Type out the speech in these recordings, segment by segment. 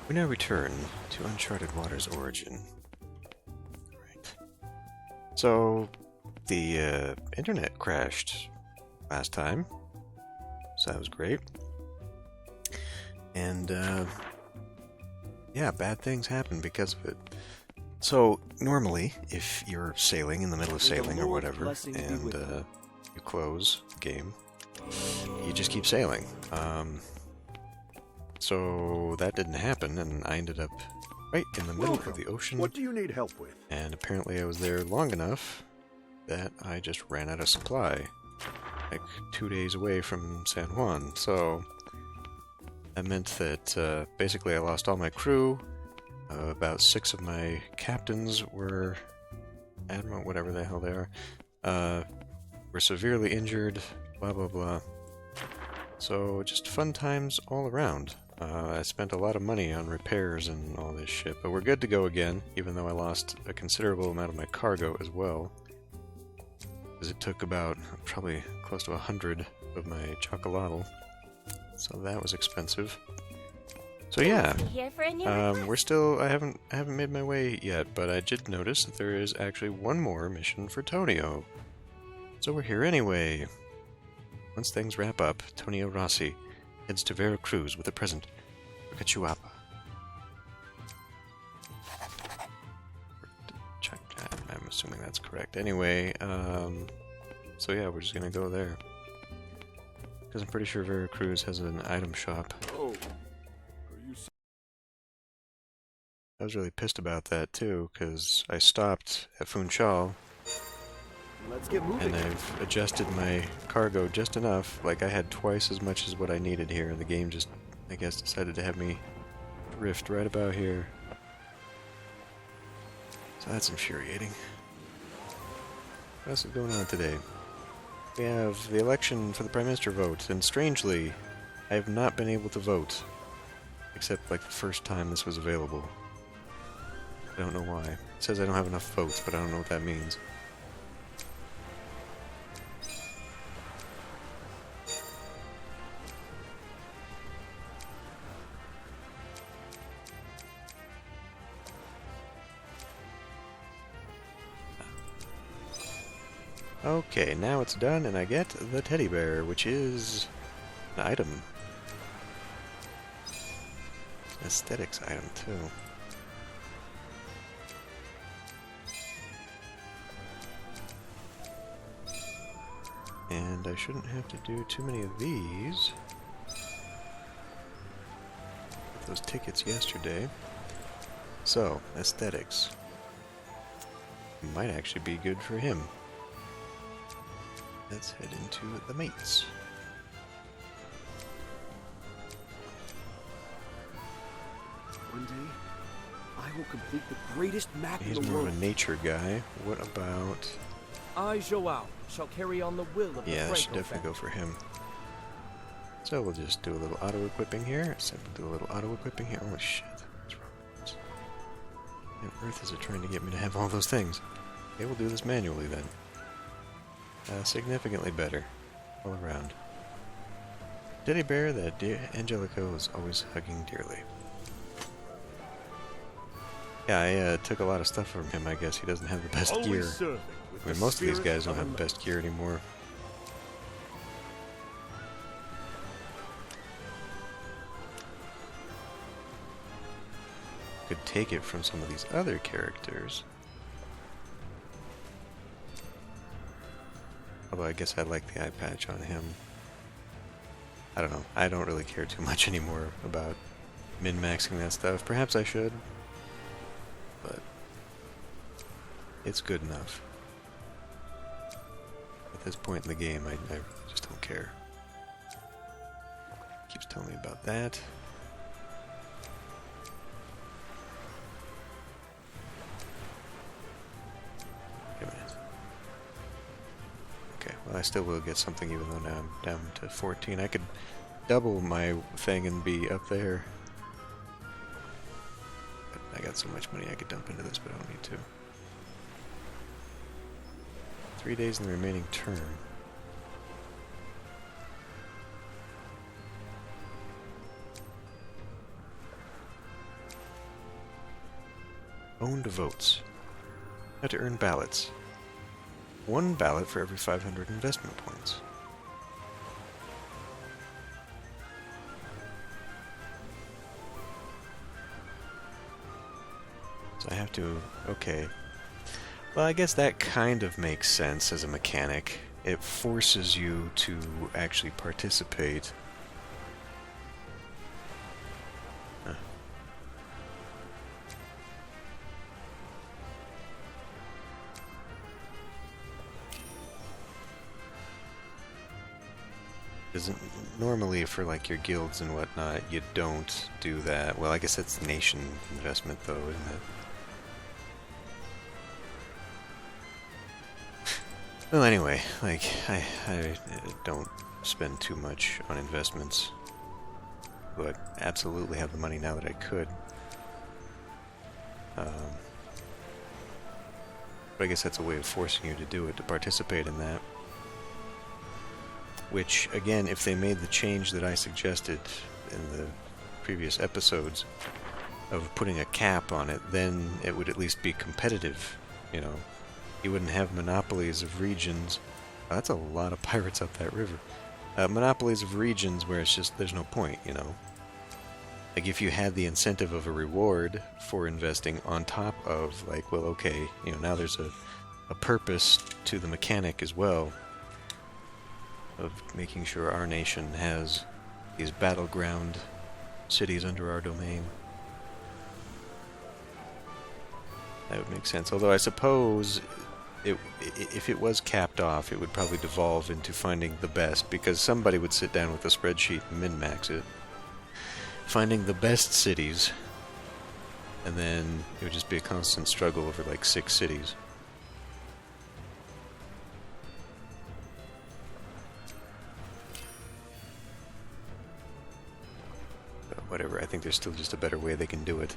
We now return to Uncharted Waters Origin. Right. So, the internet crashed last time, so that was great. And, yeah, bad things happen because of it. So, normally, if you're sailing in the middle of sailing or whatever, and you close the game, you just keep sailing. So that didn't happen, and I ended up right in the middle of the ocean. What do you need help with? And apparently I was there long enough that I just ran out of supply. Like 2 days away from San Juan. So that meant that basically I lost all my crew. About 6 of my captains were admiral, whatever the hell they are, were severely injured, blah blah blah. So just fun times all around. I spent a lot of money on repairs and all this shit, but we're good to go again, even though I lost a considerable amount of my cargo as well. Because it took about, probably close to 100 of my chocolatl. So that was expensive. So yeah, we're still, I haven't made my way yet, but I did notice that there is actually one more mission for Tonio. So we're here anyway. Once things wrap up, Tonio Rossi heads to Veracruz with a present for Cachuapa. I'm assuming that's correct. Anyway, so yeah, we're just gonna go there. Because I'm pretty sure Veracruz has an item shop. Oh, I was really pissed about that too, because I stopped at Funchal. let's get moving. And I've adjusted my cargo just enough, like I had twice as much as what I needed here, and the game just, I guess, decided to have me drift right about here. So that's infuriating. What else is going on today? We have the election for the Prime Minister vote, and strangely, I have not been able to vote. Except like the first time this was available. I don't know why. It says I don't have enough votes, but I don't know what that means. Okay, now it's done, and I get the teddy bear, which is an item. Aesthetics item, too. And I shouldn't have to do too many of these. Got those tickets yesterday. So, aesthetics. Might actually be good for him. Let's head into the mates. One day, I will complete the greatest map He's in the more world. of a nature guy. What about... I, Joao, shall carry on the will of Yeah, the I should Franco definitely go family. for him. So we'll just do a little auto-equipping here. Simply do a little auto-equipping here. Oh shit. What's wrong with this? What on earth is it trying to get me to have all those things? Okay, we'll do this manually then. Significantly better. All around. Teddy bear that dear Angelico is always hugging dearly. Yeah, I took a lot of stuff from him, I guess. He doesn't have the best gear. I mean, most of these guys don't have the best gear anymore. Could take it from some of these other characters. Although I guess I like the eye patch on him. I don't know. I don't really care too much anymore about min-maxing that stuff. Perhaps I should. But it's good enough. At this point in the game, I just don't care. Keeps telling me about that. Wait a minute. Okay, well I still will get something even though now I'm down to 14. I could double my thing and be up there. But I got so much money I could dump into this, but I don't need to. 3 days in the remaining term. Owned votes. How to earn ballots. 1 ballot for every 500 investment points. So I have to... okay. Well, I guess that kind of makes sense as a mechanic. It forces you to actually participate. Huh. Because normally for like your guilds and whatnot, you don't do that. Well, I guess that's nation investment though, isn't it? Well, anyway, like, I don't spend too much on investments, but absolutely have the money now that I could. But I guess that's a way of forcing you to do it, to participate in that. Which, again, if they made the change that I suggested in the previous episodes of putting a cap on it, then it would at least be competitive, you know. You wouldn't have monopolies of regions. Oh, that's a lot of pirates up that river. Monopolies of regions where it's just, there's no point, you know. Like, if you had the incentive of a reward for investing on top of, like, well, okay, you know, now there's a purpose to the mechanic as well of making sure our nation has these battleground cities under our domain. That would make sense. Although I suppose if it was capped off, it would probably devolve into finding the best, because somebody would sit down with a spreadsheet and min-max it. Finding the best cities, and then it would just be a constant struggle over like 6 cities. But whatever, I think there's still just a better way they can do it.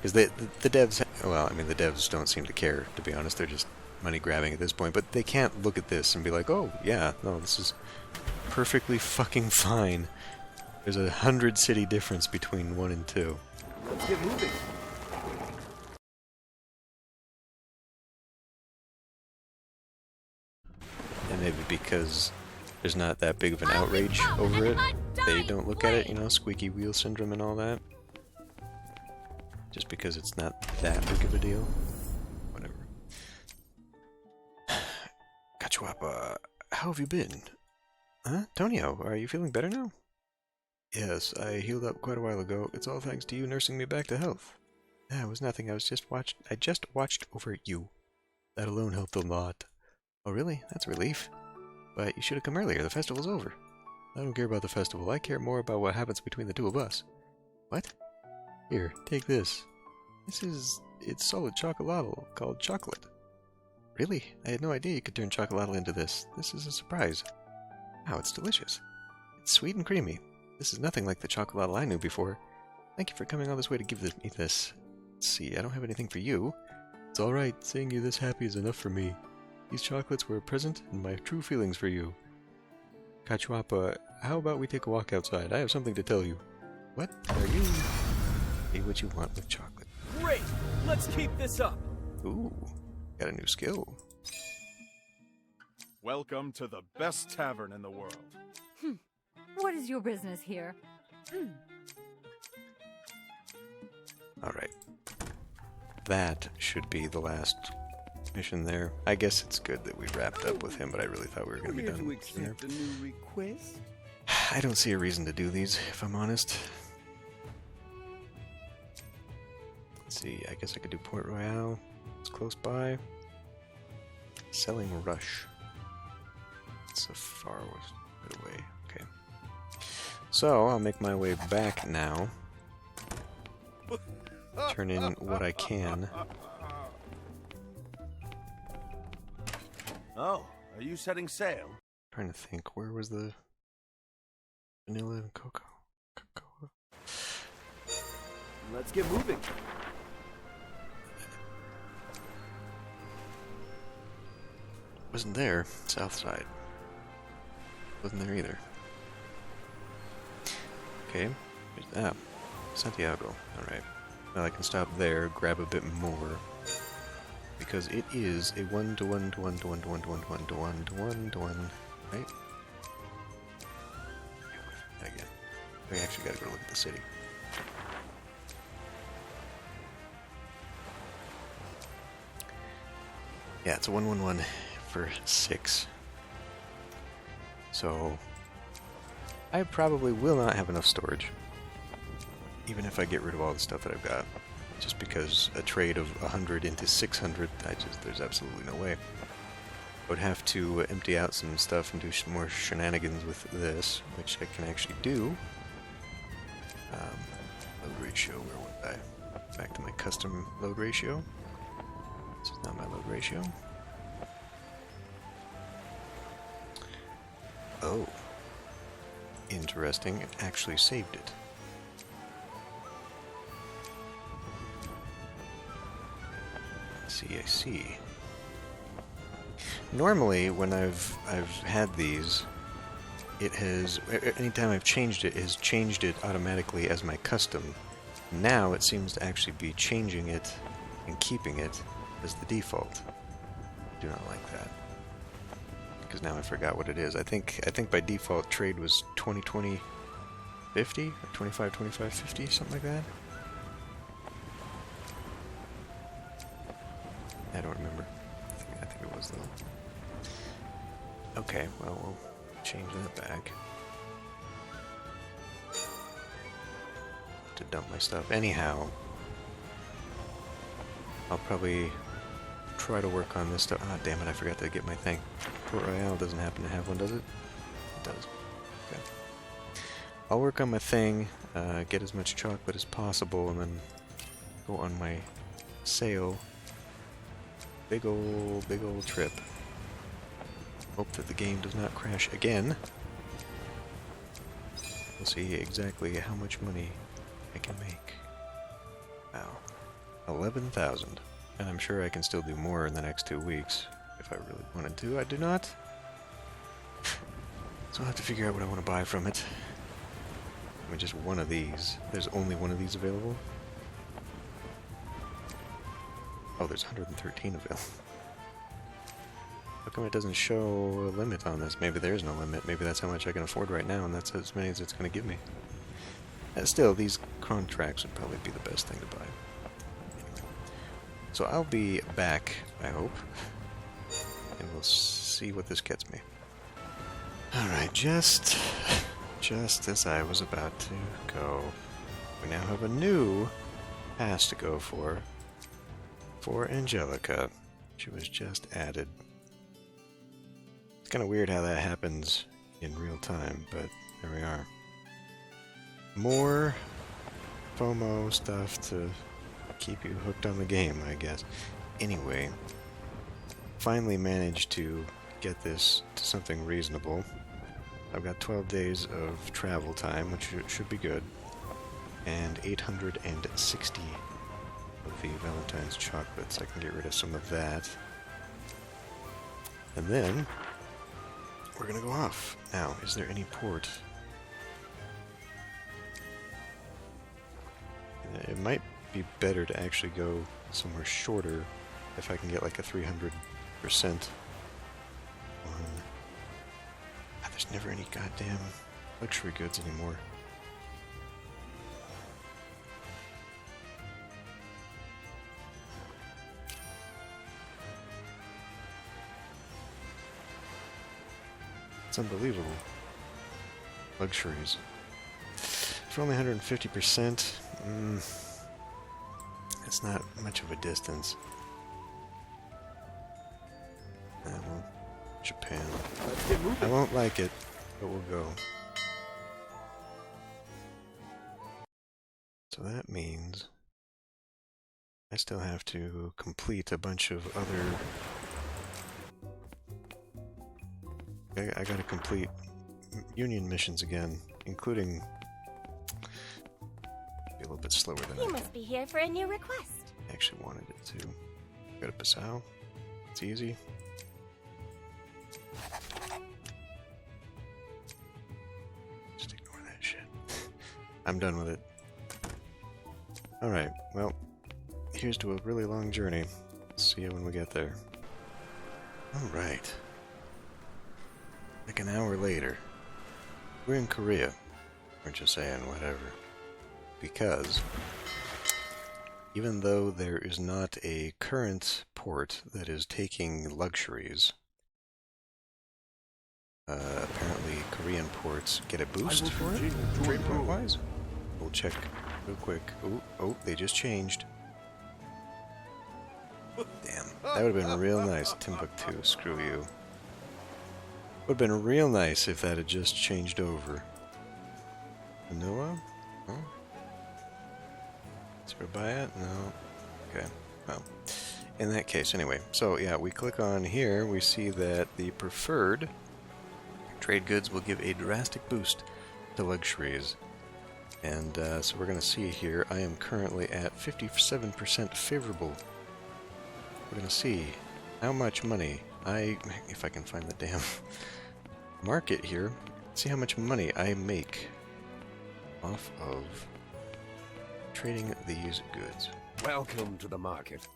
Because the devs, well, I mean, the devs don't seem to care, to be honest. They're just money grabbing at this point, but they can't look at this and be like, oh, yeah, no, this is perfectly fucking fine. There's 100 city difference between 1 and 2. Let's get moving. And maybe because there's not that big of an outrage over it, they don't look at it, you know, squeaky wheel syndrome and all that. Just because it's not that big of a deal. Whatever. Cachuapa, how have you been? Huh? Tonio, are you feeling better now? Yes, I healed up quite a while ago. It's all thanks to you nursing me back to health. Yeah, it was nothing. I just watched over you. That alone helped a lot. Oh, really? That's a relief. But you should have come earlier. The festival's over. I don't care about the festival. I care more about what happens between the two of us. What? Here, take this. It's solid chocolatl called chocolate. Really? I had no idea you could turn chocolatl into this. This is a surprise. Wow, it's delicious. It's sweet and creamy. This is nothing like the chocolatl I knew before. Thank you for coming all this way to give me this. Let's see, I don't have anything for you. It's alright, seeing you this happy is enough for me. These chocolates were a present and my true feelings for you. Cachuapa, how about we take a walk outside? I have something to tell you. What are you? Say what you want with chocolate. Great! Let's keep this up! Ooh, got a new skill. Welcome to the best tavern in the world. What is your business here? Alright. That should be the last mission there. I guess it's good that we wrapped up with him, but I really thought we were going to be done to sooner. accept a new request? I don't see a reason to do these, if I'm honest. Let's see, I guess I could do Port Royale. It's close by. Selling Rush. It's a far bit away. Okay. So, I'll make my way back now. Turn in what I can. Oh, are you setting sail? Trying to think, where was the vanilla and cocoa? Let's get moving. Wasn't there. South side. Wasn't there either. Okay. Santiago. Alright. Well, I can stop there, grab a bit more. Because it is a 1-to-1-to-1-to-1-to-1-to-1-to-1-to-1-to-1, right? Again. We actually gotta go look at the city. Yeah, it's a 1-1-1 for 6. So, I probably will not have enough storage. Even if I get rid of all the stuff that I've got. Just because a trade of 100 into 600, there's absolutely no way. I would have to empty out some stuff and do some more shenanigans with this, which I can actually do. Load ratio, where was I? Back to my custom load ratio. This is not my load ratio. Oh. Interesting, it actually saved it. I see. Normally, when I've had these, it has, anytime I've changed it, has changed it automatically as my custom. Now it seems to actually be changing it and keeping it as the default. I do not like that. Because now I forgot what it is. I think by default trade was 20-20-50 or 25-25-50, something like that. I don't remember. I think it was though. Okay, well we'll change that back. To dump my stuff. Anyhow, I'll probably try to work on this stuff. Ah, damn it, I forgot to get my thing. Port Royale doesn't happen to have one, does it? It does. Okay. I'll work on my thing, get as much chocolate as possible, and then go on my sail. Big old trip. Hope that the game does not crash again. We'll see exactly how much money I can make. Wow. 11,000. And I'm sure I can still do more in the next 2 weeks if I really wanted to. I do not. So I'll have to figure out what I want to buy from it. I mean, just one of these. There's only one of these available? Oh, there's 113 available. How come it doesn't show a limit on this? Maybe there's no limit. Maybe that's how much I can afford right now, and that's as many as it's going to give me. Still, these contracts would probably be the best thing to buy. Anyway. So I'll be back, I hope, and we'll see what this gets me. Alright, just as I was about to go, we now have a new pass to go for Angelica. She was just added. It's kind of weird how that happens in real time, but there we are. More FOMO stuff to keep you hooked on the game, I guess. Anyway, finally managed to get this to something reasonable. I've got 12 days of travel time, which should be good, and 860 of the Valentine's chocolates. I can get rid of some of that. And then we're gonna go off. Now, is there any port? It might be better to actually go somewhere shorter if I can get like a 300% on. Ah, there's never any goddamn luxury goods anymore. It's unbelievable. Luxuries. For only 150%, it's not much of a distance. Well, Japan. Let's get moving. I won't like it, but we'll go. So that means I still have to complete a bunch of other... I gotta complete Union missions again, including... Be a little bit slower than You must be here for a new request. I actually wanted it to. Go to Passau. It's easy. Just ignore that shit. I'm done with it. Alright, well, here's to a really long journey. See you when we get there. Alright. Like an hour later. We're in Korea. We're just saying whatever. Because even though there is not a current port that is taking luxuries, apparently Korean ports get a boost for it, trade point wise. We'll check real quick. Oh, they just changed. Damn, that would have been real nice. Timbuktu, screw you. Would have been real nice if that had just changed over. Manila? Oh. Is there a buy it? No. Okay, well. In that case, anyway. So, yeah, we click on here, we see that the preferred trade goods will give a drastic boost to luxuries. And so we're going to see here, I am currently at 57% favorable. We're going to see how much money if I can find the damn market here, see how much money I make off of trading these goods. Welcome to the market.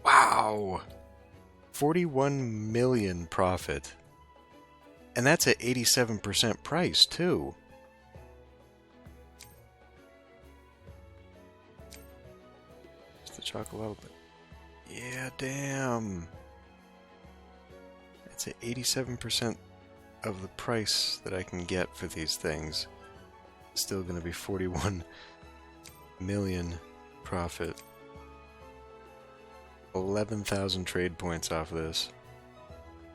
Wow! 41 million profit. And that's at 87% price, too. Just the chocolate. Yeah, damn. It's at 87% of the price that I can get for these things. Still going to be 41 million profit. 11,000 trade points off this.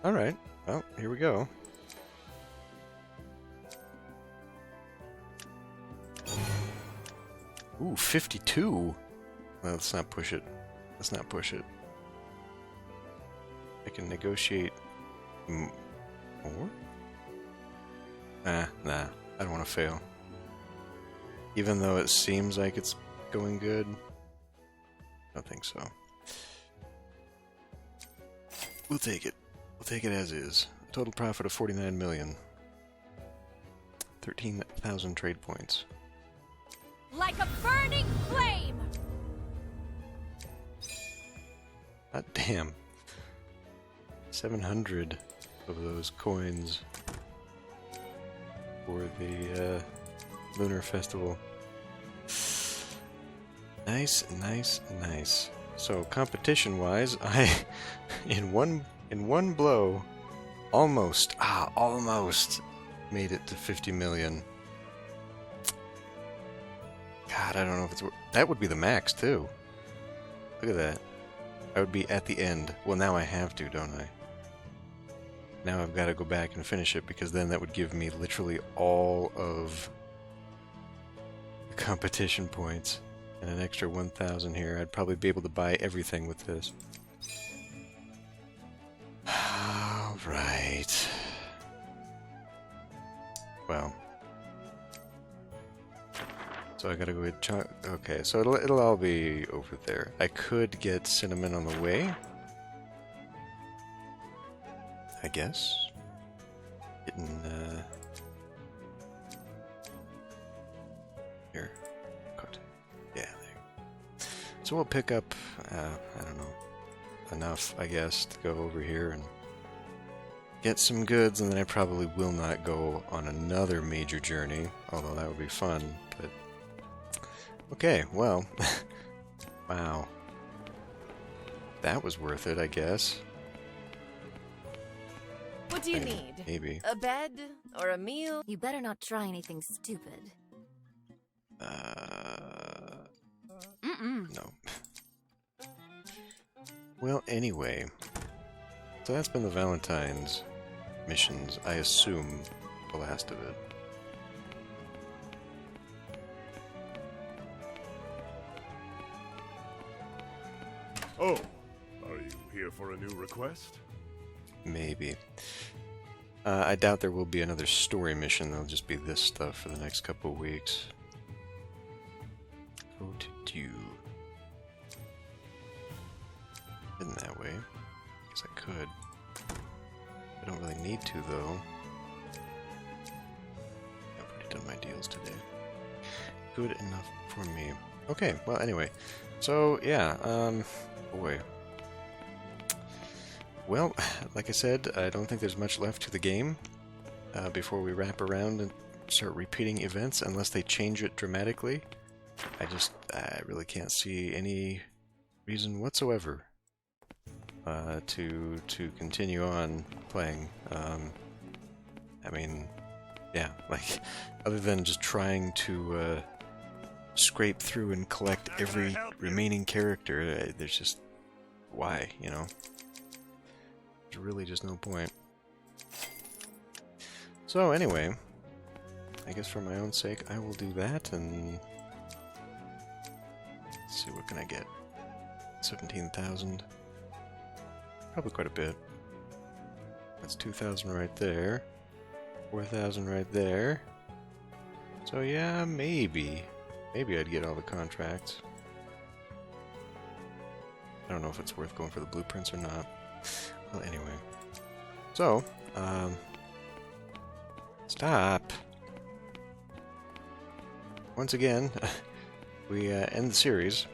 Alright, well, here we go. Ooh, 52! Well, let's not push it. Let's not push it. I can negotiate more? Nah, I don't want to fail. Even though it seems like it's going good, I don't think so. We'll take it. We'll take it as is. Total profit of 49 million. 13,000 trade points. Like a burning flame! God damn. 700 of those coins for the Lunar Festival. Nice, nice, nice. So competition-wise, I in one blow almost made it to 50 million. God, I don't know if it's that would be the max too. Look at that. I would be at the end. Well, now I have to, don't I? Now I've got to go back and finish it because then that would give me literally all of the competition points. And an extra 1,000 here. I'd probably be able to buy everything with this. Alright. Well. So I gotta go get okay, so it'll all be over there. I could get cinnamon on the way. I guess. Getting, here. Yeah, there. So we'll pick up, I don't know, enough, I guess, to go over here and get some goods, and then I probably will not go on another major journey, although that would be fun, but... Okay, well, wow. That was worth it, I guess. What do you need? Maybe. A bed? Or a meal? You better not try anything stupid. No. Well, anyway. So that's been the Valentine's missions. I assume the last of it. Oh, are you here for a new request? Maybe. I doubt there will be another story mission. There'll just be this stuff for the next couple of weeks. Go to do. In that way. Guess I could. I don't really need to, though. deals today. Good enough for me. Okay, well, anyway. So, yeah, boy. Well, like I said, I don't think there's much left to the game before we wrap around and start repeating events, unless they change it dramatically. I really can't see any reason whatsoever to continue on playing. I mean, yeah, like, other than just trying to scrape through and collect every remaining character, there's just, why, you know? There's really just no point. So anyway, I guess for my own sake, I will do that, and let's see, what can I get? 17,000. Probably quite a bit. That's 2,000 right there. 4,000 right there. So yeah, maybe I'd get all the contracts. I don't know if it's worth going for the blueprints or not. Well, anyway. So, stop. Once again, we end the series.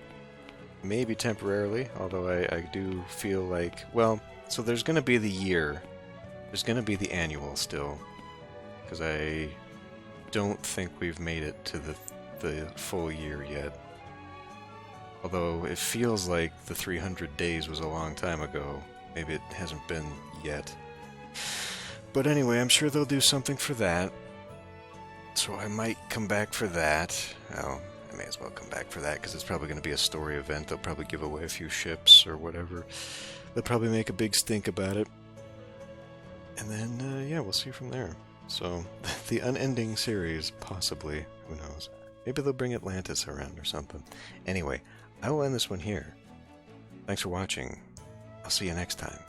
Maybe temporarily, although I do feel like, well, so there's going to be the year. There's going to be the annual still. Because I don't think we've made it to the full year yet. Although it feels like the 300 days was a long time ago. Maybe it hasn't been yet. But anyway, I'm sure they'll do something for that. So I might come back for that. Well, I may as well come back for that, because it's probably going to be a story event. They'll probably give away a few ships or whatever. They'll probably make a big stink about it. And then, yeah, we'll see from there. So, the unending series, possibly. Who knows? Maybe they'll bring Atlantis around or something. Anyway, I will end this one here. Thanks for watching. I'll see you next time.